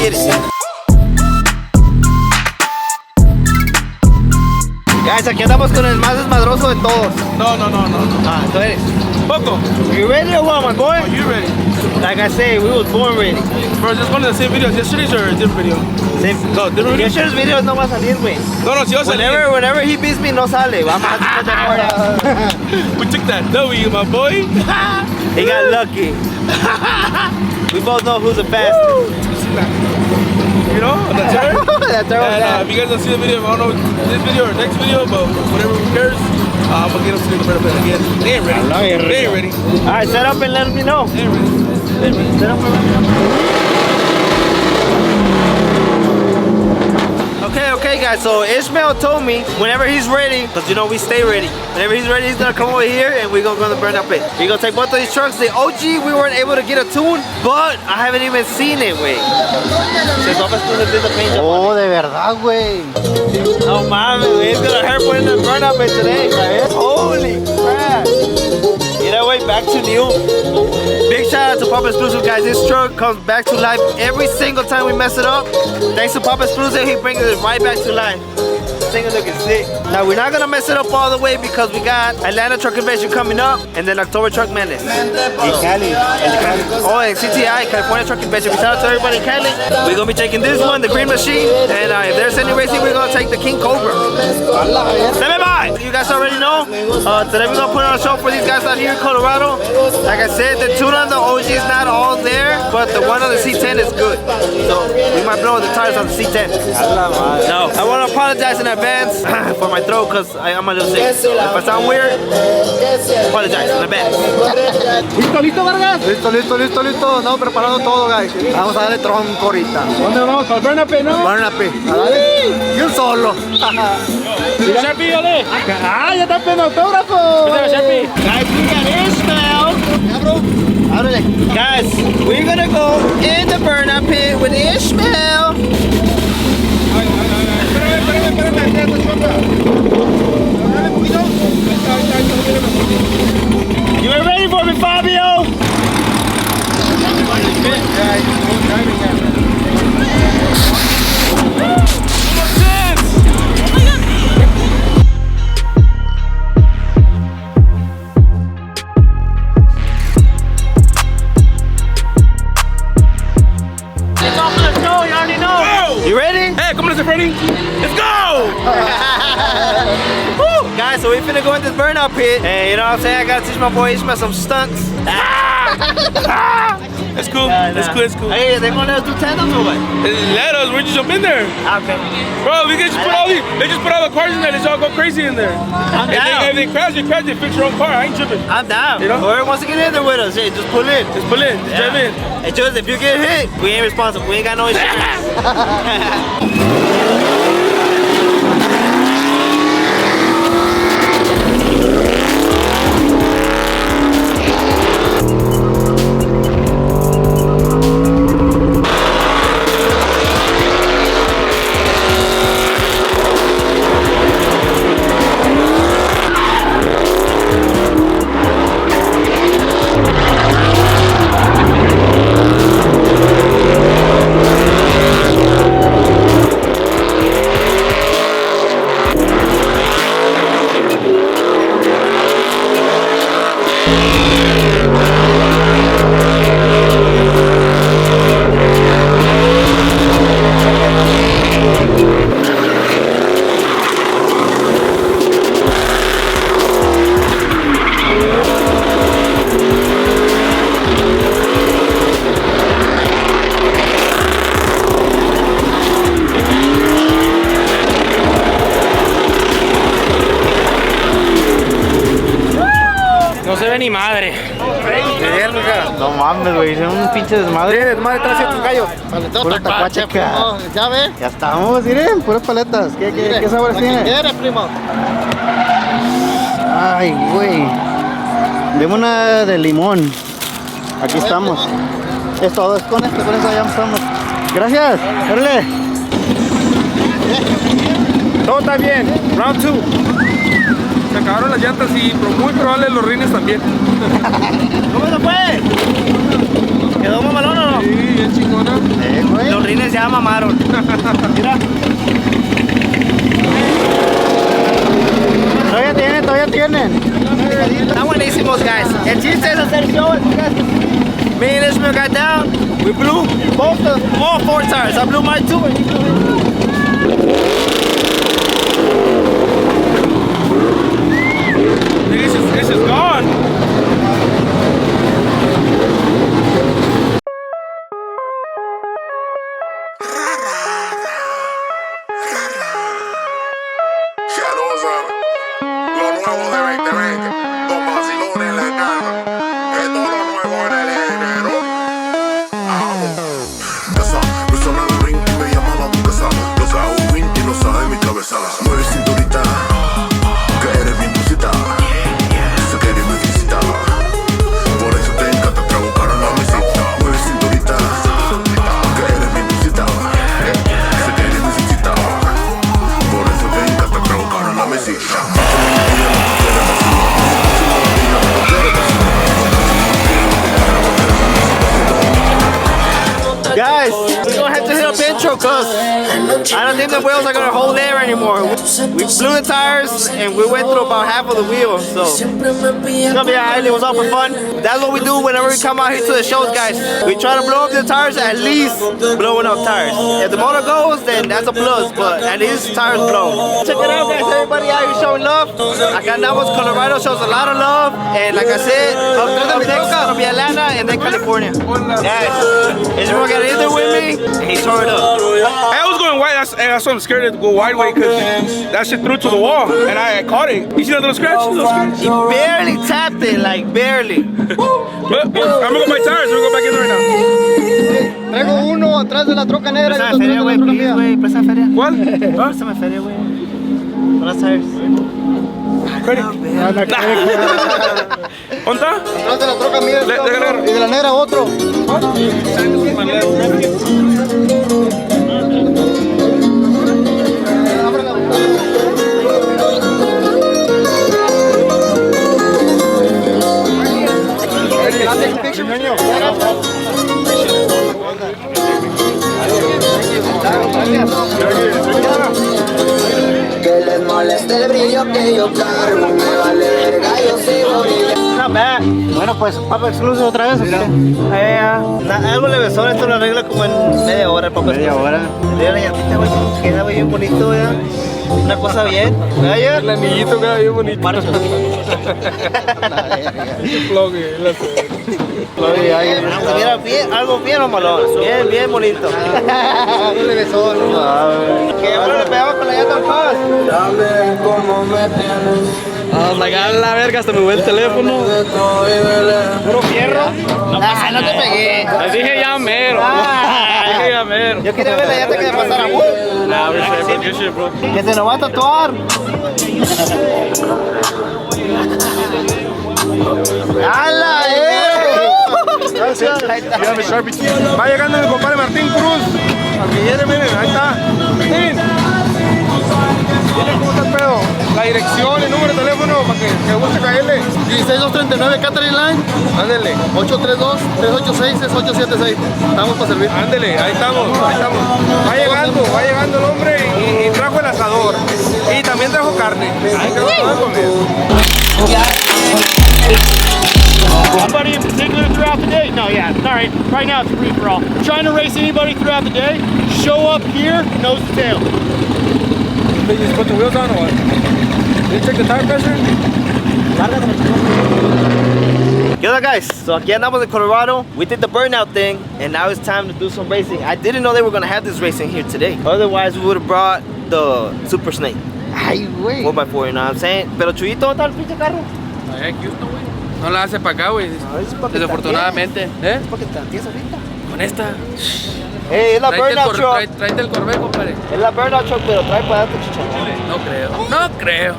get it. Guys, aquí andamos con el más desmadroso de todos. No. Ah, tú eres. Poco. You ready or what, my boy? Are you ready? Like I say, we was born ready. Bro, just one of the same videos. Yesterday's or a different video? Same. No, different video? Yesterday's videos no va a salir, güey. No, si va a salir. Whenever he beats me, no sale. Vamos a put that part out. We took that W, my boy. He got lucky. We both know who's the fastest. You know, that turn? That turn was If you guys don't see the video, I don't know this video or next video, but whatever, who cares? I'm gonna get them to the better play again. They ain't ready. They ain't ready. Alright, set up and let me know. They ain't ready. Set up and let me know. Okay, guys, so Ishmael told me whenever he's ready, because you know we stay ready. Whenever he's ready, he's gonna come over here and we're gonna go to the Burnout pit. We're gonna take both of these trucks. The OG, we weren't able to get a tune, but I haven't even seen it, güey. Oh, de verdad, güey. No mames, it's gonna hurt putting the Burnout pit today. Holy crap. Get away back to new. Big shout out to Papa Exclusive, guys. This truck comes back to life every single time we mess it up. Thanks to Papa Exclusive, he brings it right back to life. This thing is looking sick. Now we're not gonna mess it up all the way because we got Atlanta Truck Convention coming up and then October Truck Madness. Cali. Oh, and CTI, California Truck Convention. Shout out to everybody in Cali. We're gonna be taking this one, the Green Machine, and if there's any racing, we're gonna take the King Cobra. Stand by! You guys already know. Today we're gonna put on a show for these guys out here in Colorado. Like I said, the tune on the OG is not all there, but the one on the C10 is good. So we might blow the tires on the C10. No, I want to apologize in advance for my throat because I'm a little sick. So if I sound weird, apologize in advance. ¿Listo, Vargas? Listo. Estamos preparando todo, guys. Vamos a darle tronco ahorita. ¿Dónde vamos? ¿Para el Burnout pit, no? Burnout pit. Y un solo. Sharpie, ole. ¡Ah, ya está pidiendo autógrafo! Sharpie. Guys, we got Ishmael. Guys, we're gonna go in the Burnout pit with Ishmael. You ain't ready for me, Fabio? You ready? Hey, come on, Mr. Freddy. Let's go! Woo! Guys, so we finna go in this Burnout pit. Hey, you know what I'm saying? I gotta teach my boy Ishmael some stunts. That's cool. That's cool. Hey, they gonna let us do tandems or what? Let us. Where'd you jump in there? Okay. Bro, we can just put all these. They just put all the cars in there. They all go crazy in there. I'm down. If they crash, they crash. They fix your own car. I ain't tripping. I'm down. You know? Whoever wants to get in there with us, hey, just pull in. Just pull in. Just drive in. Hey, just if you get hit, we ain't responsible. We ain't got no insurance. No se ve ni madre. No mames, güey. Es un pinche desmadre. Desmadre trae estos gallos. Pura tacuache, acá. ¿Ya ves? Ya estamos, miren. Puras paletas. ¿Qué sabores tiene? ¿Quieres, primo? Ay, güey. Deme una de limón. Aquí estamos. Es todo. Es con esto. Con eso ya estamos. Gracias. Órale. Todo está bien. Round 2. Se acabaron las llantas y muy probable los rines también. ¿Cómo se fue? ¿Quedó mamalón o no? Sí, bien chingona. Los bailarines ya mamaron. Mira. Todavía tienen. Está buenísimos, guys. El chiste es hacer show. Me and Ishmael got down. We blew all 4 tires. I blew mine too. This is gone. Mueve cinturita, que eres bien cosita. Eso que eres muy visita. Por eso te encanta trabucar a la mesita. Mueve cinturita, que eres bien cosita. Eso que eres muy visita. Por eso te encanta trabucar a la mesita. Guys, we're gonna have to hit up intro because I don't think the wheels are gonna hold air anymore. We blew the tires and we went through about half of the wheel, so it's gonna be alright. It was all for fun. That's what we do whenever we come out here to the shows, guys. We try to blow up the tires, at least blowing up tires. If the motor goes, then that's a plus, but at least tires blow. Check it out, guys. Everybody out here showing love. Acá andamos, Colorado shows a lot of love, and like I said, up next is gonna be Atlanta and then California. Guys, it's gonna get either with me, and he tore it up. I was going wide. That's why I'm scared to go wide way because that shit threw to the wall and I caught it. You see that little scratch? He barely tapped it, like barely. But I'm gonna go my tires. We're gonna go back in there right now. Traigo uno atrás de la troca negra. Préstame feria, güey, please, güey. Préstame feria. ¿Cuál? Préstame feria, güey. Son las tires. Credit. ¿Dónde está? Atrás de la troca mía. Déjale. Y de la negra otro. Que les moleste el brillo que yo cargo, me vale verga, yo sigo brillando. Not bad. Bueno, pues, Papa Exclusive otra vez. ¿O qué? Algo levesón, esto lo arregla como en media hora, el Papa Media hora. Le la llantita, güey, queda güey, bien bonito, ya. Una cosa bien. ¿Vaya? El anillito queda bien bonito. Mira, bien, algo bien o malón. Bien, bien bonito. Un levesón. Que ahora le pegamos con la llanta al pas. Dame como me tienes. Oh my god, la verga, hasta me huele el teléfono. ¿Puro fierro? No te pegué. Les dije ya mero. Dije ya mero. Yo quería ver la llanta que le pasara. Nah, we're safe, bro. Good shit, bro. Que se nos va a tatuar. ¡Hala, Va llegando mi compadre Martín Cruz. Aquí viene, miren, ahí está. Martín. Miren cómo está el pedo. La dirección, el número de teléfono para que guste caerle. 16239 Catherine Line. Ándele. 832-386-6876. Estamos para servir. Ándele, ahí estamos. Va llegando el hombre y trajo el asador. Y también trajo carne. Ahí quedó todo de comida. Anybody in particular throughout the day? No, yeah, alright. Right now it's free for all. Trying to race anybody throughout the day, show up here, nose to tail. Did you just put the wheels on or what? Did you check the tire pressure? ¿Qué onda, guys? So aquí andamos in Colorado. We did the Burnout thing, and now it's time to do some racing. I didn't know they were gonna have this racing here today. Otherwise, we would have brought the Super Snake. Ay, güey. 4x4, you know what I'm saying? Pero Chuyito, ¿dónde está el pinche carro? Allá en Houston, güey. No la hace para acá, güey. Desafortunadamente. ¿Eh? ¿Por qué te atiendes ahorita? Con esta. Hey, es la Burnout truck. Tráete el Corvette, compadre. Es la Burnout truck, pero trae para adelante, chichón. No creo.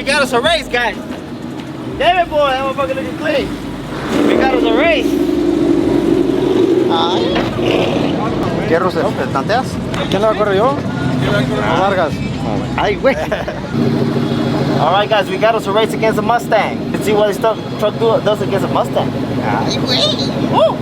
we got us a race, guys. Damn it, boy, that motherfucker looking clean. We got us a race. ¿Qué Russell? ¿Tanteas? ¿Quién la va a correr yo? No, Vargas. Ay, güey. All right, guys, we got us a race against a Mustang. Let's see what this truck does against a Mustang. Ay, güey. Woo!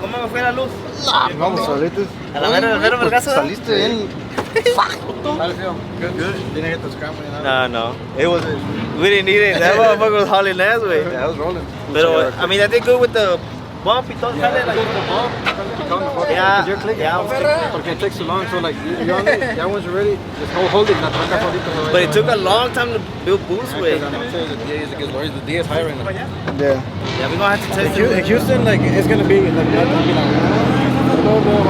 ¿Cómo me fue la luz? Vamos, ahorita. A la mera vergazo. Saliste bien. No. It was. We didn't need it. That motherfucker was hauling ass, way. Yeah, I was rolling. Pero, I mean, I did good with the bump y todo. Like, yeah, Porque it takes too long, so like, you're on it, yeah, once you're ready, just hold it, not tranca solito. but it took a long time to build boost with. The D is high right now. Yeah. Yeah, we're gonna have to test In it. Houston, like, it's gonna be, like, va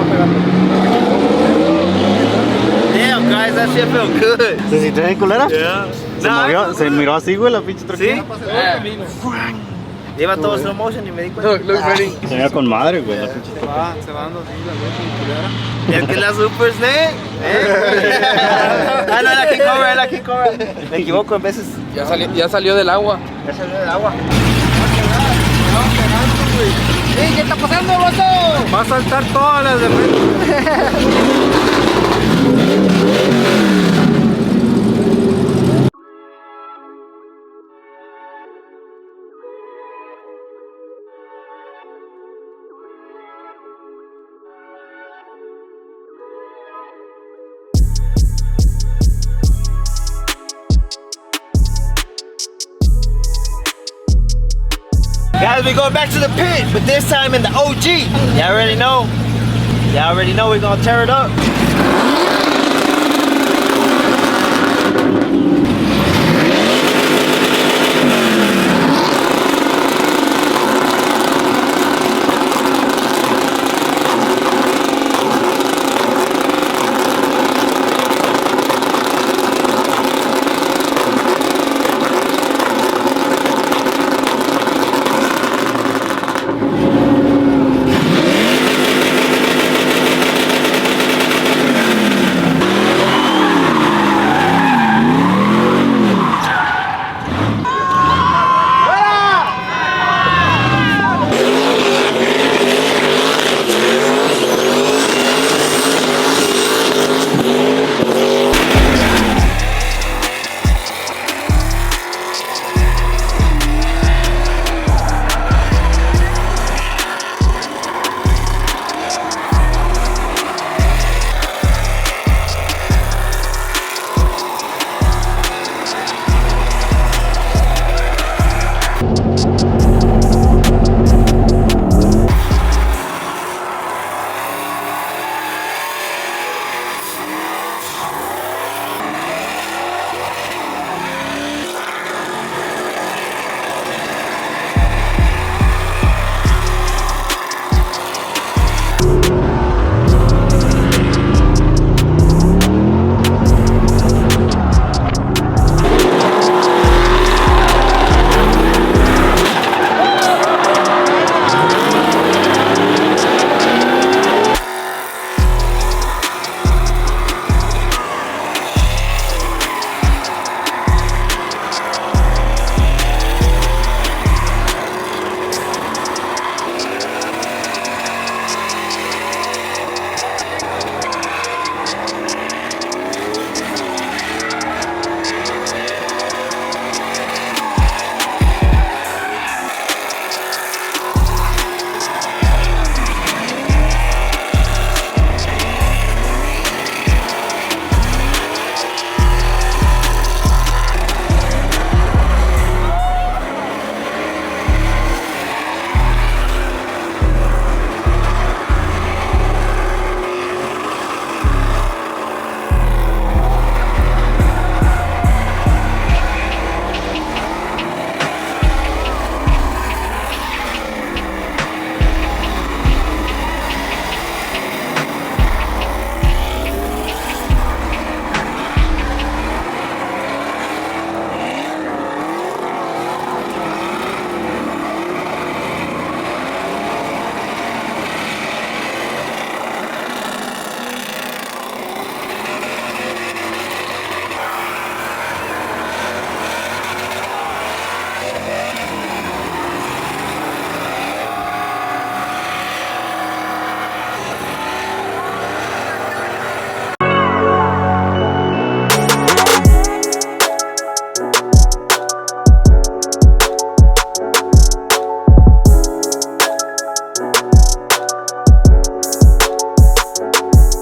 a pegar. Damn, guys, that shit felt good. ¿Se sintió bien culera? Yeah. Se miró así, güey, la pinche ¿Sí? troquilla. Lleva todo slow motion y me di cuenta. Look, ready. Se veía con madre, güey, la pinche. Se va dando así, la leche, Y es que la Super Snake. Ah, no, la King Cobra. Me equivoco en veces. Ya salió del agua. Ya salió del agua. ¿Qué está pasando, vato? va a saltar todas las de frente. Guys, we're going back to the pit, but this time in the OG. Y'all already know we're gonna tear it up.